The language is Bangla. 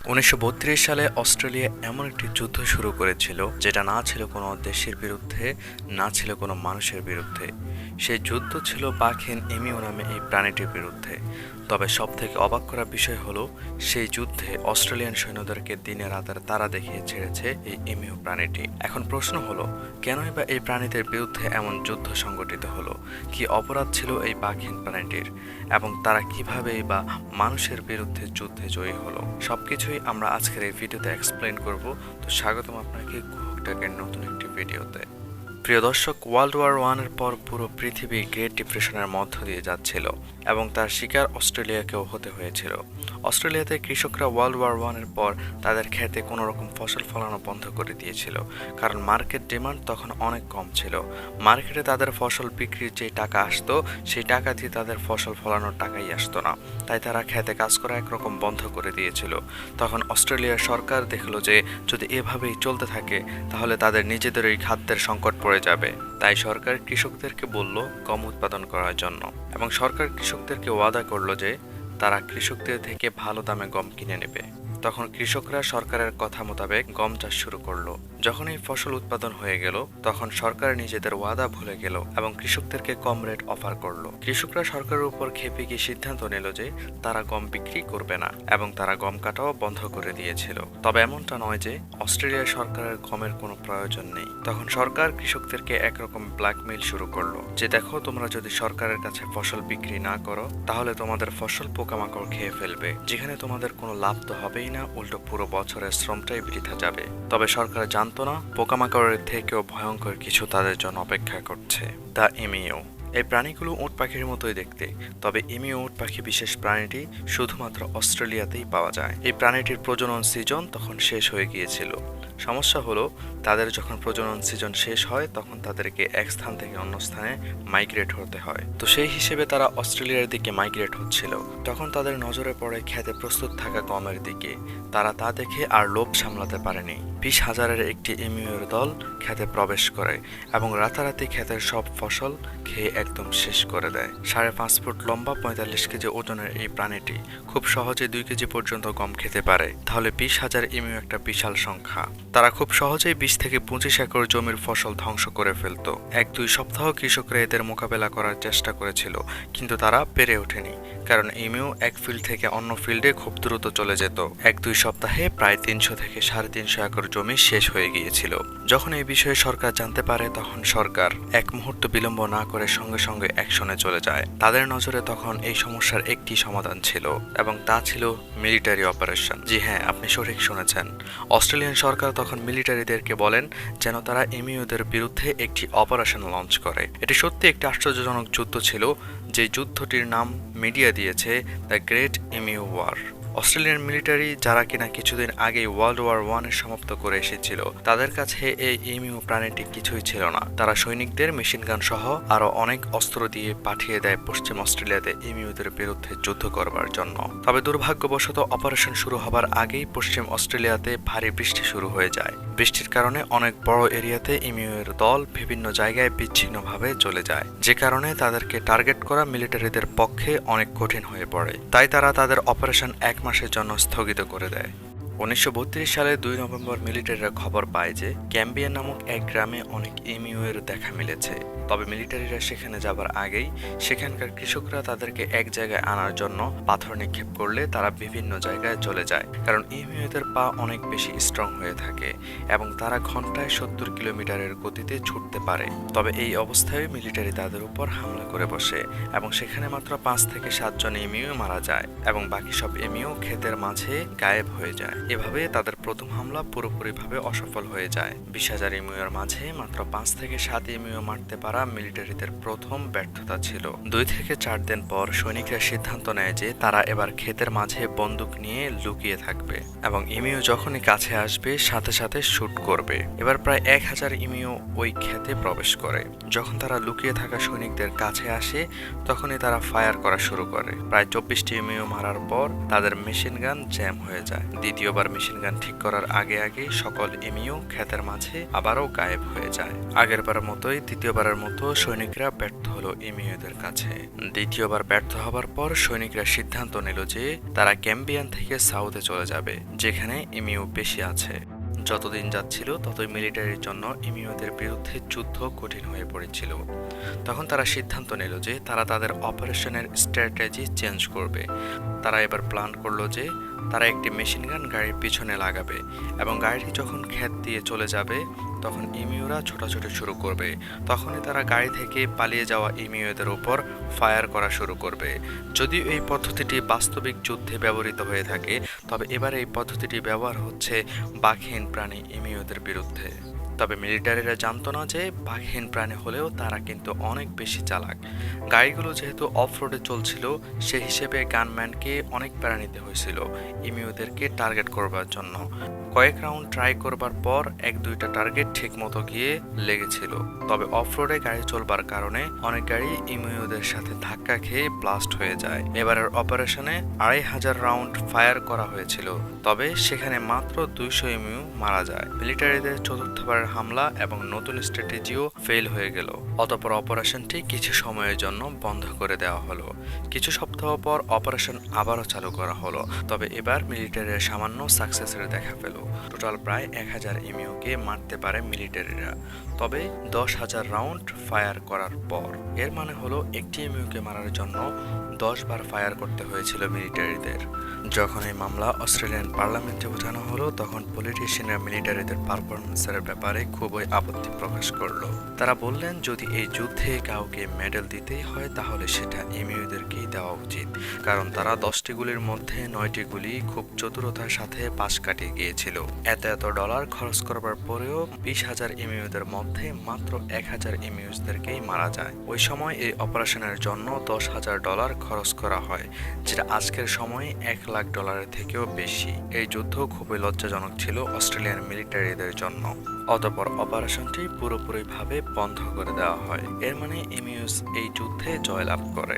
1932 সালে অস্ট্রেলিয়া এমন একটি যুদ্ধ শুরু করেছিল যেটা না ছিল কোনো দেশের বিরুদ্ধে, না ছিল কোনো মানুষের বিরুদ্ধে। সেই যুদ্ধ ছিল বাঘিন এমিউ নামে এই প্রাণীটির বিরুদ্ধে। তবে সবথেকে অবাক করা বিষয় হলো, সেই যুদ্ধে অস্ট্রেলিয়ান সৈন্যদেরকে দিনে রাতের তারা দেখিয়ে ছেড়েছে এই এমিউ প্রাণীটি। এখন প্রশ্ন হলো, কেনই বা এই প্রাণীদের বিরুদ্ধে এমন যুদ্ধ সংগঠিত হলো? কি অপরাধ ছিল এই বাঘহীন প্রাণীটির, এবং তারা কিভাবেই বা মানুষের বিরুদ্ধে যুদ্ধে জয়ী হলো? সবকিছুই আমরা আজকের এই ভিডিওতে এক্সপ্লেন করব। তো স্বাগতম আপনাকে কুকটাকের নতুন একটি ভিডিওতে। প্রিয় দর্শক, ওয়ার্ল্ড ওয়ার ওয়ানের পর পুরো পৃথিবী গ্রেট ডিপ্রেশনের মধ্য দিয়ে যাচ্ছিল এবং তার শিকার অস্ট্রেলিয়াকেও হতে হয়েছিল। অস্ট্রেলিয়াতে কৃষকরা ওয়ার্ল্ড ওয়ার ওয়ানের পর তাদের ক্ষেতে কোনো রকম ফসল ফলানো বন্ধ করে দিয়েছিল, কারণ মার্কেট ডিমান্ড তখন অনেক কম ছিল। মার্কেটে তাদের ফসল বিক্রির যে টাকা আসতো, সেই টাকা দিয়ে তাদের ফসল ফলানোর টাকাই আসতো না, তাই তারা খেতে কাজ করা একরকম বন্ধ করে দিয়েছিল। তখন অস্ট্রেলিয়ার সরকার দেখলো যে যদি এভাবেই চলতে থাকে তাহলে তাদের নিজেদেরই খাদ্যের সংকট পড়ে যাবে। তাই সরকার কৃষকদেরকে বলল গম উৎপাদন করার জন্য, এবং সরকার কৃষকদেরকে ওয়াদা করলো যে তারা কৃষকদের থেকে ভালো দামে গম কিনে নেবে। তখন কৃষকরা সরকারের কথা মোতাবেক গম চাষ শুরু করলো। যখন এই ফসল উৎপাদন হয়ে গেল, তখন সরকার নিজেদের ওয়াদা ভুলে গেল এবং কৃষকদেরকে কম রেট অফার করলো। কৃষকরা সরকারের উপর ক্ষেপে গিয়ে সিদ্ধান্ত নিল যে তারা গম বিক্রি করবে না, এবং তারা গম কাটাও বন্ধ করে দিয়েছিল। তবে এমনটা নয় যে অস্ট্রেলিয়া সরকারের গমের কোনো প্রয়োজন নেই। তখন সরকার কৃষকদেরকে একরকম ব্ল্যাকমেইল শুরু করলো যে দেখো, তোমরা যদি সরকারের কাছে ফসল বিক্রি না করো তাহলে তোমাদের ফসল পোকামাকড় খেয়ে ফেলবে, যেখানে তোমাদের কোনো লাভ তো হবেই না, উল্টো পুরো বছরের শ্রমটাই বৃথা যাবে। তবে সরকার জানতো না পোকামাকড়ের থেকেও ভয়ঙ্কর কিছু তাদের জন্য অপেক্ষা করছে, দ্য এমিউ। এই প্রাণীগুলো উট পাখির মতোই দেখতে, তবে এমিউ উট পাখি বিশেষ প্রাণীটি শুধুমাত্র অস্ট্রেলিয়াতেই পাওয়া যায়। এই প্রাণীটির প্রজনন সিজন তখন শেষ হয়ে গিয়েছিল। সমস্যা হলো, তাদের যখন প্রজনন সিজন শেষ হয় তখন তাদেরকে এক স্থান থেকে অন্য স্থানে মাইগ্রেট হতে হয়। তো সেই হিসেবে তারা অস্ট্রেলিয়ার দিকে মাইগ্রেট হচ্ছিল। তখন তাদের নজরে পড়ে খেতে প্রস্তুত থাকা গমের দিকে। তারা তা দেখে আর লোভ সামলাতে পারেনি। 20,000-এর একটি এমিউর দল খেতে প্রবেশ করে এবং রাতারাতি ক্ষেতের সব ফসল খেয়ে একদম শেষ করে দেয়। 5.5 ফুট লম্বা, 45 কেজি ওজনের এই প্রাণীটি খুব সহজে 2 কেজি পর্যন্ত গম খেতে পারে। তাহলে 20,000 এমিউ একটা বিশাল সংখ্যা। তারা খুব সহজেই 20 থেকে 25 একর জমির ফসল ধ্বংস করে ফেলত। 1-2 সপ্তাহ কৃষকরা এদের মোকাবেলা করার চেষ্টা করেছিল, কিন্তু তারা পেরে ওঠেনি, কারণ এমিউ এক ফিল্ড থেকে অন্য ফিল্ডে খুব দ্রুত চলে যেত। 1-2 সপ্তাহে প্রায় 300 থেকে 350 একর জমি শেষ হয়ে গিয়েছিল। যখন এই বিষয়ে সরকার জানতে পারে, তখন সরকার এক মুহূর্ত বিলম্ব না করে সঙ্গে সঙ্গে অ্যাকশনে চলে যায়। তাদের নজরে তখন এই সমস্যার একটি সমাধান ছিল, এবং তা ছিল মিলিটারি অপারেশন। জি হ্যাঁ, আপনি সঠিক শুনেছেন। অস্ট্রেলিয়ান সরকার তখন মিলিটারিদেরকে বলেন যেন তারা এমিউদের বিরুদ্ধে একটি অপারেশন লঞ্চ করে। এটি সত্যি একটি আশ্চর্যজনক যুদ্ধ ছিল, যে যুদ্ধটির নাম মিডিয়া দিয়েছে the great emu war. Australian military, যারা কিনা কিছুদিন আগেই ওয়ার্ল্ড ওয়ার ওয়ানের সমাপ্ত করে এসেছিল, তাদের কাছে এই এমিউ প্রাণীটি কিছুই ছিল না। তারা সৈনিকদের মেশিনগান সহ আরো অনেক অস্ত্র দিয়ে পাঠিয়ে দেয় পশ্চিম অস্ট্রেলিয়াতে এমিউদের বিরুদ্ধে যুদ্ধ করবার জন্য। তবে দুর্ভাগ্যবশত অপারেশন শুরু হবার আগেই পশ্চিম অস্ট্রেলিয়াতে ভারী বৃষ্টি শুরু হয়ে যায়। বৃষ্টির কারণে অনেক বড় এরিয়াতে এমিউয়ের দল বিভিন্ন জায়গায় বিচ্ছিন্নভাবে চলে যায়, যে কারণে তাদেরকে টার্গেট করা মিলিটারিদের পক্ষে অনেক কঠিন হয়ে পড়ে। তাই তারা তাদের অপারেশন 1 মাসের জন্য স্থগিত করে দেয়। 1932 সালে 2 নভেম্বর মিলিটারিরা খবর পায় যে ক্যাম্বিয়ান নামক এক গ্রামে অনেক এমিউয়ের দেখা মিলেছে। তবে মিলিটারিরা সেখানে যাবার আগেই সেখানকার কৃষকরা তাদেরকে এক জায়গায় আনার জন্য পাথর নিক্ষেপ করলে তারা বিভিন্ন জায়গায় চলে যায়, কারণ এমিউদের পা অনেক বেশি স্ট্রং হয়ে থাকে এবং তারা ঘন্টায় 70 কিলোমিটারের গতিতে ছুটতে পারে। তবে এই অবস্থায় মিলিটারি তাদের উপর হামলা করে বসে, এবং সেখানে মাত্র 5 থেকে 7 জন এমিউ মারা যায় এবং বাকি সব এমিউ ক্ষেতের মাঝে গায়েব হয়ে যায়। এভাবে তাদের প্রথম হামলা পুরোপুরিভাবে অসফল হয়ে যায়। 20,000 এমিউর মাঝে মাত্র 5 থেকে 7 এমিউ মারতে পারা মিলিটারিদের প্রথম ব্যর্থতা ছিল। 2 থেকে 4 দিন পর সৈনিকরা সিদ্ধান্ত নেয় যে তারা এবার ক্ষেতের মাঝে বন্দুক নিয়ে লুকিয়ে থাকবে, এবং এমিউ যখনই কাছে আসবে সাথে সাথে শুট করবে। এবার প্রায় 1,000 এমিউ ওই ক্ষেতে প্রবেশ করে। যখন তারা লুকিয়ে থাকা সৈনিকদের কাছে আসে, তখনই তারা ফায়ার করা শুরু করে। প্রায় 24টি এমিউ মারার পর তাদের মেশিন গান জ্যাম হয়ে যায়। দ্বিতীয় দ্বিতীয়বার মেশিন গান ঠিক করার আগে আগে সকল এমিউ ক্ষেতের মাঝে আবারও গায়েব হয়ে যায়। আগেরবারের মতোই দ্বিতীয়বারের মতো সৈনিকরা ব্যর্থ হলো এমিউদের কাছে। দ্বিতীয়বার ব্যর্থ হবার পর সৈনিকরা সিদ্ধান্ত নিল যে তারা ক্যাম্বিয়ান থেকে সাউথে চলে যাবে, যেখানে এমিউ বেশি আছে। যতদিন যাচ্ছিল ততই মিলিটারির জন্য এমিউদের বিরুদ্ধে যুদ্ধ কঠিন হয়ে পড়েছিল। তখন তারা সিদ্ধান্ত নিল যে তারা তাদের অপারেশনের স্ট্র্যাটেজি চেঞ্জ করবে। তারা এবার প্ল্যান করলো যে তারা একটি মেশিন গান গাড়ির পিছনে লাগাবে এবং গাড়িটি যখন ক্ষেত দিয়ে চলে যাবে তখন ইমিউরা ছোটাছুটি শুরু করবে। তখনই তারা গাড়ি থেকে পালিয়ে যাওয়া ইমিউদের উপর ফায়ার করা শুরু করবে। যদিও এই পদ্ধতিটি বাস্তবিক যুদ্ধে ব্যবহৃত হয়ে থাকে, তবে এবার এই পদ্ধতিটি ব্যবহার হচ্ছে বাঘহীন প্রাণী ইমিউদের বিরুদ্ধে। তবে মিলিটারিরা জানতো না যে বাঘহীন প্রাণী হলেও তারা কিন্তু অনেক বেশি চালাক। গাড়িগুলো যেহেতু অফ রোডে চলছিল, সে হিসেবে গানম্যানকে অনেক প্যারা নিতে হয়েছিল ইমিউদেরকে টার্গেট করবার জন্য। কয়েক রাউন্ড ট্রাই করবার পর এক দুইটা টার্গেট ঠিক মতো গিয়ে লেগেছিল। তবে অফ রোডে গাড়ি চলবার কারণে অনেক গাড়ি ইমিউদের সাথে ধাক্কা খেয়ে ব্লাস্ট হয়ে যায়। এবারের অপারেশনে 2500 রাউন্ড ফায়ার করা হয়েছিল, তবে সেখানে মাত্র 200 ইমিউ মারা যায়। মিলিটারিদের চতুর্থবারের হামলা এবং নতুন স্ট্র্যাটেজিও ফেল হয়ে গেল। অতঃপর অপারেশনটি কিছু সময়ের জন্য বন্ধ করে দেওয়া হলো। কিছু সপ্তাহ পর অপারেশন আবারও চালু করা হলো, তবে এবার মিলিটারিরা সামান্য সাকসেসের দেখা পেল। টোটাল প্রায় 1000 এমিউকে মারতে পারে মিলিটারিরা, তবে 10,000 রাউন্ড ফায়ার করার পর। এর মানে হলো একটি এমিউকে মারার জন্য 10 বার ফায়ার করতে হয়েছিল মিলিটারিদের। যখন এই মামলা অস্ট্রেলিয়ান পার্লামেন্টে উঠানো হলো, তখন পলিটিশিয়ানরা মিলিটারিদের পারফরমেন্সের ব্যাপারে খুবই আপত্তি প্রকাশ করলো। তারা বললেন যদি এই যুদ্ধে কাউকে মেডেল দিতেই হয় তাহলে সেটা এমিউদেরকেই দেওয়া উচিত, কারণ তারা 10টি গুলির মধ্যে 9টি গুলি খুব চতুরতার সাথে পাশ কাটিয়ে গিয়েছিল। এত ডলার খরচ করবার পরেও 20,000 এমিউদের মধ্যে মাত্র 1000 এমিউসদেরকেই মারা যায়। ওই সময় এই অপারেশনের জন্য $10,000 খরচ করা হয়, যেটা আজকের সময়ে $1,00,000 থেকেও বেশি। এই যুদ্ধ খুবই লজ্জাজনক ছিল অস্ট্রেলিয়ান মিলিটারিদের জন্য। অতঃপর অপারেশনটি পুরোপুরিভাবে বন্ধ করে দেওয়া হয়। এর মানে এমিউস এই যুদ্ধে জয়লাভ করে।